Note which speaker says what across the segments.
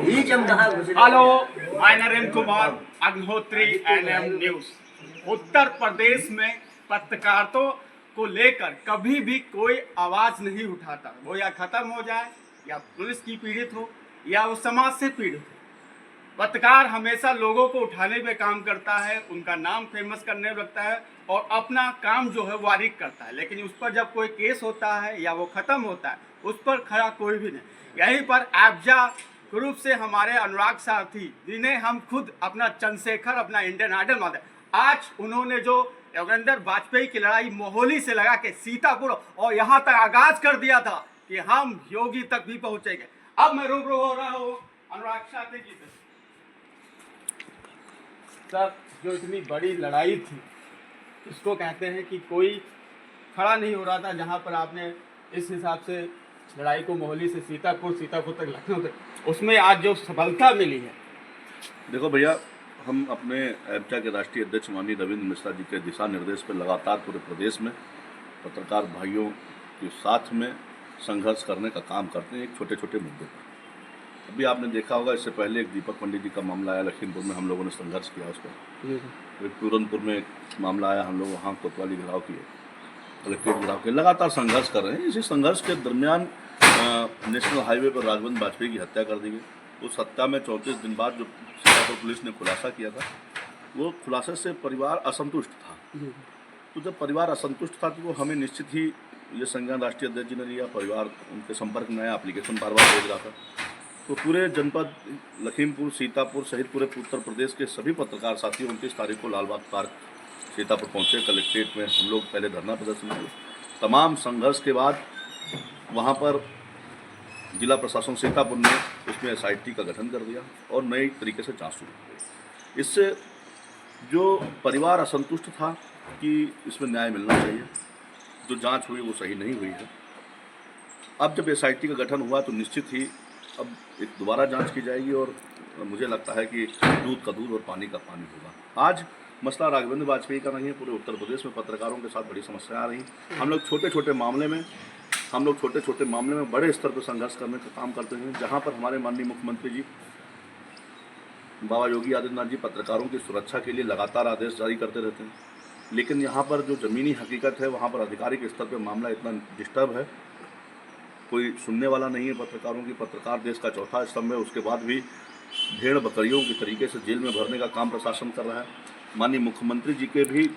Speaker 1: Hello, मैं Narendra Kumar Agnihotri NM news. Uttar Pradesh में पत्रकारिता को लेकर कभी भी कोई आवाज नहीं उठाता, वो या खत्म हो जाए या पुलिस की पीड़ित हो या वो समाज से पीड़ित हो। पत्रकार हमेशा लोगों को उठाने पे काम करता है, उनका नाम फेमस करने लगता है और अपना काम जो है वारिक करता है, लेकिन उस पर जब कोई केस होता है या वो खत्म होता है उस पर खड़ा कोई भी नहीं। यहीं पर एब्जा ग्रुप से हमारे अनुराग सारथी जिन्हें हम खुद अपना चंद्रशेखर, अपना इंडियन आइडल मानते हैं, आज उन्होंने जो योगेंद्र वाजपेयी की लड़ाई मोहाली से लगा के सीतापुर और यहाँ तक आगाज कर दिया था कि हम योगी तक भी पहुंचेंगे। अब मैं रूबरू हो रहा हूँ अनुराग सारथी जी से। सर, जो इतनी बड़ी लड़ाई थी इसको कहते हैं कि कोई खड़ा नहीं हो रहा था, जहाँ पर आपने इस हिसाब से लड़ाई को मोहाली से सीतापुर तक लखनऊ तक, उसमें आज जो सफलता मिली है।
Speaker 2: देखो भैया, हम अपने एब्जा के राष्ट्रीय अध्यक्ष माननीय रविंद्र मिश्रा जी के दिशा निर्देश पर लगातार पूरे प्रदेश में पत्रकार भाइयों के साथ में संघर्ष करने का काम करते हैं, एक छोटे छोटे मुद्दों पर। अभी आपने देखा होगा, इससे पहले एक दीपक पंडित जी का मामला आया लखीमपुर में, हम लोगों ने संघर्ष किया उस पर। एक पूरनपुर में एक मामला आया, हम लोग वहाँ कोतवाली घिराव किए, कलेक्ट्रेट घिराव के, लगातार संघर्ष कर रहे हैं। इसी संघर्ष के दरमियान नेशनल हाईवे पर राजवंत वाजपेयी की हत्या कर दी गई। उस हत्या में 34 दिन बाद जो सीतापुर पुलिस ने खुलासा किया था, वो खुलासे से परिवार असंतुष्ट था। तो जब परिवार असंतुष्ट था तो वो हमें निश्चित ही ये संज्ञान राष्ट्रीय अध्यक्ष जी ने लिया। परिवार उनके संपर्क में आया, एप्लीकेशन बार बार भेज रहा था। तो पूरे जनपद लखीमपुर, सीतापुर सहित पूरे उत्तर प्रदेश के सभी पत्रकार साथी 29 तारीख को लालबाग पार्क सीतापुर पहुँचे। कलेक्ट्रेट में हम लोग पहले धरना प्रदर्शन किए। तमाम संघर्ष के बाद वहाँ पर जिला प्रशासन सीतापुर ने उसमें SIT का गठन कर दिया और नई तरीके से जांच शुरू की। इससे जो परिवार असंतुष्ट था कि इसमें न्याय मिलना चाहिए, जो जांच हुई वो सही नहीं हुई है। अब जब SIT का गठन हुआ तो निश्चित ही अब एक दोबारा जांच की जाएगी और मुझे लगता है कि दूध का दूध और पानी का पानी होगा। आज मसला राघवेंद्र वाजपेयी का नहीं है, पूरे उत्तर प्रदेश में पत्रकारों के साथ बड़ी समस्या आ रही। हम लोग छोटे छोटे मामले में बड़े स्तर पर संघर्ष करने का काम करते हैं। जहां पर हमारे माननीय मुख्यमंत्री जी बाबा योगी आदित्यनाथ जी पत्रकारों की सुरक्षा के लिए लगातार आदेश जारी करते रहते हैं, लेकिन यहाँ पर जो ज़मीनी हकीकत है वहाँ पर आधिकारिक स्तर पर मामला इतना डिस्टर्ब है, कोई सुनने वाला नहीं है पत्रकारों की। पत्रकार देश का चौथा स्तंभ है, उसके बाद भी भेड़ बकरियों के तरीके से जेल में भरने का काम प्रशासन कर रहा है। माननीय मुख्यमंत्री जी के भी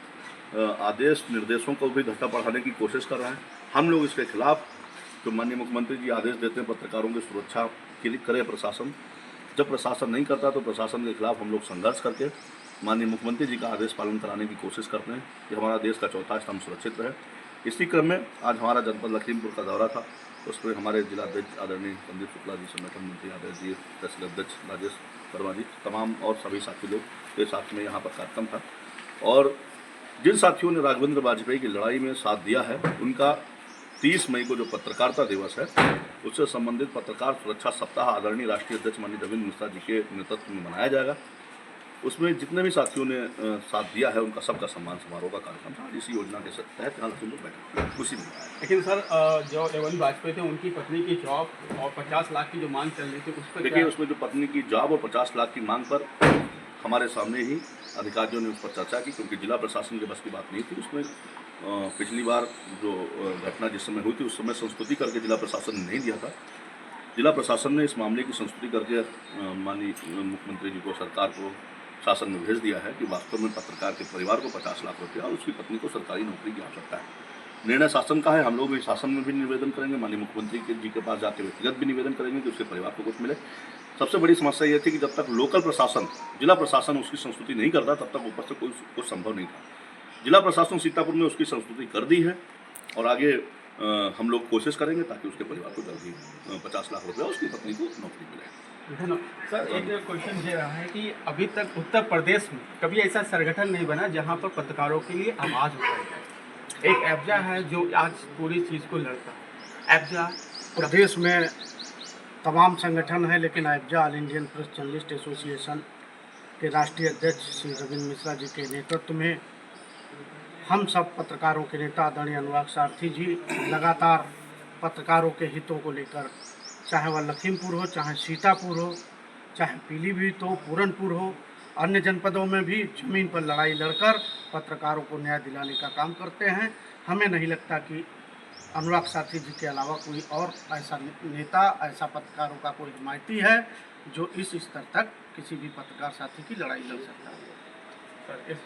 Speaker 2: आदेश निर्देशों को भी घटा बढ़ाने की कोशिश कर रहा है। हम लोग इसके खिलाफ, जो माननीय मुख्यमंत्री जी आदेश देते हैं पत्रकारों की सुरक्षा के लिए करे प्रशासन, जब प्रशासन नहीं करता तो प्रशासन के खिलाफ हम लोग संघर्ष करके माननीय मुख्यमंत्री जी का आदेश पालन कराने की कोशिश करते हैं कि हमारा देश का चौथा स्तंभ सुरक्षित रहे। इसी क्रम में आज हमारा जनपद लखीमपुर का दौरा था, उस पर हमारे जिलाध्यक्ष आदरणीय संदीप शुक्ला जी, संगठन मंत्री आदर्श जी, तहसील अध्यक्ष राजेश वर्मा जी, तमाम और सभी साथी लोग के साथ में यहाँ पर कार्यक्रम था। और जिन साथियों ने राघवेंद्र वाजपेयी की लड़ाई में साथ दिया है, उनका 30 मई को जो पत्रकारिता दिवस है उससे संबंधित पत्रकार सुरक्षा सप्ताह आदरणीय राष्ट्रीय अध्यक्ष माननीय रविंद्र मिश्रा जी के नेतृत्व में मनाया जाएगा। उसमें जितने भी साथियों ने साथ दिया है उनका सबका सम्मान समारोह का कार्यक्रम था। इसी योजना के तहत यहाँ लखीमपुर बैठे खुशी में।
Speaker 1: लेकिन सर, जो रविंद्र वाजपेयी थे उनकी पत्नी की जॉब और 50 लाख की जो मांग चल रही थी उस पर
Speaker 2: देखिए, उसमें जो पत्नी की जॉब और 50 लाख की मांग पर हमारे सामने ही अधिकारियों ने उस पर चर्चा की, क्योंकि जिला प्रशासन के बस की बात नहीं थी। उसमें पिछली बार जो घटना जिस समय हुई थी उस समय संस्तुति करके जिला प्रशासन ने नहीं दिया था। जिला प्रशासन ने इस मामले की संस्तुति करके माननीय मुख्यमंत्री जी को, सरकार को, शासन में भेज दिया है कि वास्तव में पत्रकार के परिवार को 50 लाख रुपया और उसकी पत्नी को सरकारी नौकरी की आवश्यकता है। निर्णय शासन का है, हम लोग भी शासन में भी निवेदन करेंगे, माननीय मुख्यमंत्री जी के पास जाकर व्यक्तिगत भी निवेदन करेंगे कि उसके परिवार को कुछ मिले। सबसे बड़ी समस्या ये थी कि जब तक लोकल प्रशासन, जिला प्रशासन उसकी संस्तुति नहीं करता तब तक ऊपर से कुछ संभव नहीं था। जिला प्रशासन सीतापुर में उसकी संस्तुति कर दी है और आगे हम लोग कोशिश करेंगे ताकि उसके परिवार को जल्द ही 50 लाख रुपया उसकी पत्नी को नौकरी मिले।
Speaker 1: सर, एक क्वेश्चन ये रहा है कि अभी तक उत्तर प्रदेश में कभी ऐसा संगठन नहीं बना जहां पर पत्रकारों के लिए आवाज़ उठाई जाए। एक एब्जा है जो आज पूरी चीज़ को लड़ता है। एब्जा
Speaker 3: प्रदेश में तमाम संगठन है, लेकिन एब्जा all Indian press journalist association के राष्ट्रीय अध्यक्ष श्री रविंद्र मिश्रा जी के नेतृत्व में हम सब पत्रकारों के नेता आदरणीय अनुराग सारथी जी लगातार पत्रकारों के हितों को लेकर, चाहे वह लखीमपुर हो, चाहे सीतापुर हो, चाहे पीलीभीत हो, पूरनपुर हो, अन्य जनपदों में भी ज़मीन पर लड़ाई लड़कर पत्रकारों को न्याय दिलाने का काम करते हैं। हमें नहीं लगता कि अनुराग साथी जी के अलावा कोई और ऐसा नेता, ऐसा पत्रकारों का कोई हिमायती है जो इस स्तर तक किसी भी पत्रकार साथी की लड़ाई लड़ सकता है।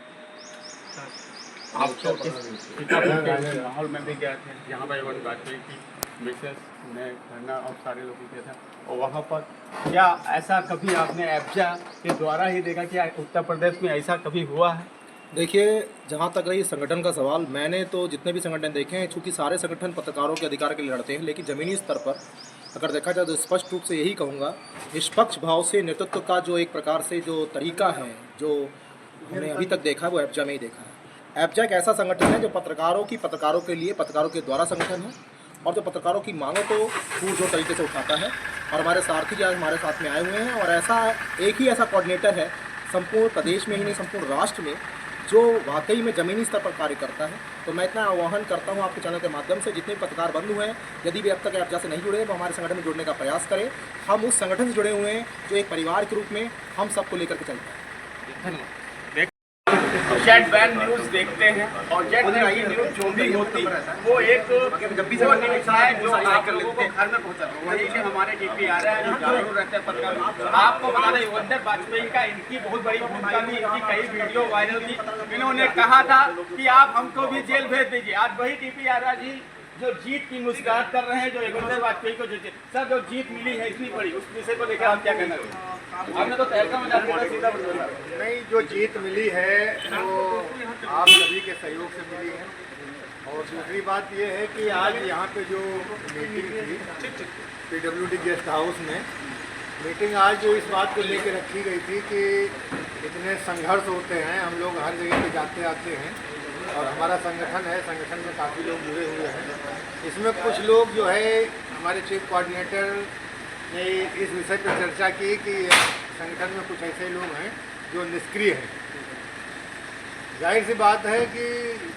Speaker 1: आप तो इस सीतापुर के माहौल में भी गए थे जहाँ पर एवं वाजपेयी की मिसेस ने धरना और सारे लोग किया था, और वहाँ पर क्या ऐसा कभी आपने एब्जा के द्वारा ही देखा कि उत्तर प्रदेश में ऐसा कभी हुआ है?
Speaker 4: देखिए, जहाँ तक रही संगठन का सवाल, मैंने तो जितने भी संगठन देखे हैं, चूँकि सारे संगठन पत्रकारों के अधिकार के लिए लड़ते हैं, लेकिन ज़मीनी स्तर पर अगर देखा जाए तो स्पष्ट रूप से यही कहूँगा, निष्पक्ष भाव से नेतृत्व का जो एक प्रकार से जो तरीका है, जो हमने अभी तक देखा है, वो एब्जा में ही देखा है। एब्जा एक ऐसा संगठन है जो पत्रकारों के लिए, पत्रकारों के द्वारा संगठन है, और जो पत्रकारों की मांगों को पुरजोर तरीके से उठाता है। और हमारे सारथी जी आज हमारे साथ में आए हुए हैं, और ऐसा एक ही ऐसा कोऑर्डिनेटर है संपूर्ण प्रदेश में ही नहीं, संपूर्ण राष्ट्र में, जो वाकई में ज़मीनी स्तर पर कार्य करता है। तो मैं इतना आह्वान करता हूँ आपके चैनल के माध्यम से, जितने भी पत्रकार बंधु हैं, यदि भी अब तक एब्जा से नहीं जुड़े हैं तो हमारे संगठन में जुड़ने का प्रयास करें। हम उस संगठन से जुड़े हुए हैं जो एक परिवार के रूप में हम सबको लेकर के चलते हैं।
Speaker 1: धन्यवाद। जेड बैन न्यूज़ देखते हैं, और जेड बैन न्यूज़ जो भी होती है वो एक वो न्यूज़ है जो आप लोगों को घर में पहुंचाता है। वही से हमारे डीपी आ रहा है जो जागरूक रहते हैं पत्रकार। आपको बता दें, योगेंद्र वाजपेयी का इनकी बहुत बड़ी भूमिका थी, इनकी कई वीडियो वायरल थी। इन्होंने कहा था कि आप हमको भी जेल भेज दीजिए। आज वही डीपी आ रहा जी जो जीत की मुस्कुराहट कर रहे हैं, जो योगेंद्र वाजपेयी को जो जीत मिली है इतनी बड़ी, उस विषय को लेकर आप क्या कहना चाहते हैं? आपने तो तहलका में जाकर सीधा बोला।
Speaker 5: नहीं, जो जीत मिली है वो आप सभी के सहयोग से मिली है। और दूसरी बात ये है कि आज यहाँ पे जो मीटिंग थी PWD गेस्ट हाउस में, मीटिंग आज जो इस बात को लेकर रखी गई थी कि इतने संघर्ष होते हैं, हम लोग हर जगह पे जाते आते हैं, और हमारा संगठन है, संगठन में काफ़ी लोग जुड़े हुए हैं। इसमें कुछ लोग जो है, हमारे चीफ कोऑर्डिनेटर ने इस विषय पर चर्चा की कि संगठन में कुछ ऐसे लोग हैं जो निष्क्रिय हैं। जाहिर सी बात है कि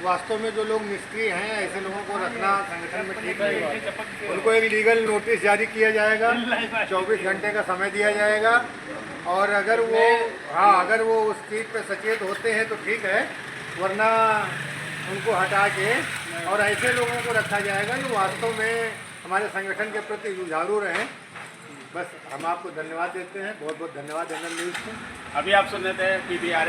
Speaker 5: वास्तव में जो लोग निष्क्रिय हैं, ऐसे लोगों को रखना संगठन में ठीक नहीं है। उनको एक लीगल नोटिस जारी किया जाएगा, 24 घंटे का समय दिया जाएगा, और अगर वो उस चीज़ पर सचेत होते हैं तो ठीक है, वरना उनको हटा के और ऐसे लोगों को रखा जाएगा जो वास्तव में हमारे संगठन के प्रति जुझारू रहें। बस हम आपको धन्यवाद देते हैं, बहुत बहुत धन्यवाद एनएम न्यूज़ को।
Speaker 1: अभी आप सुन रहे थे PBR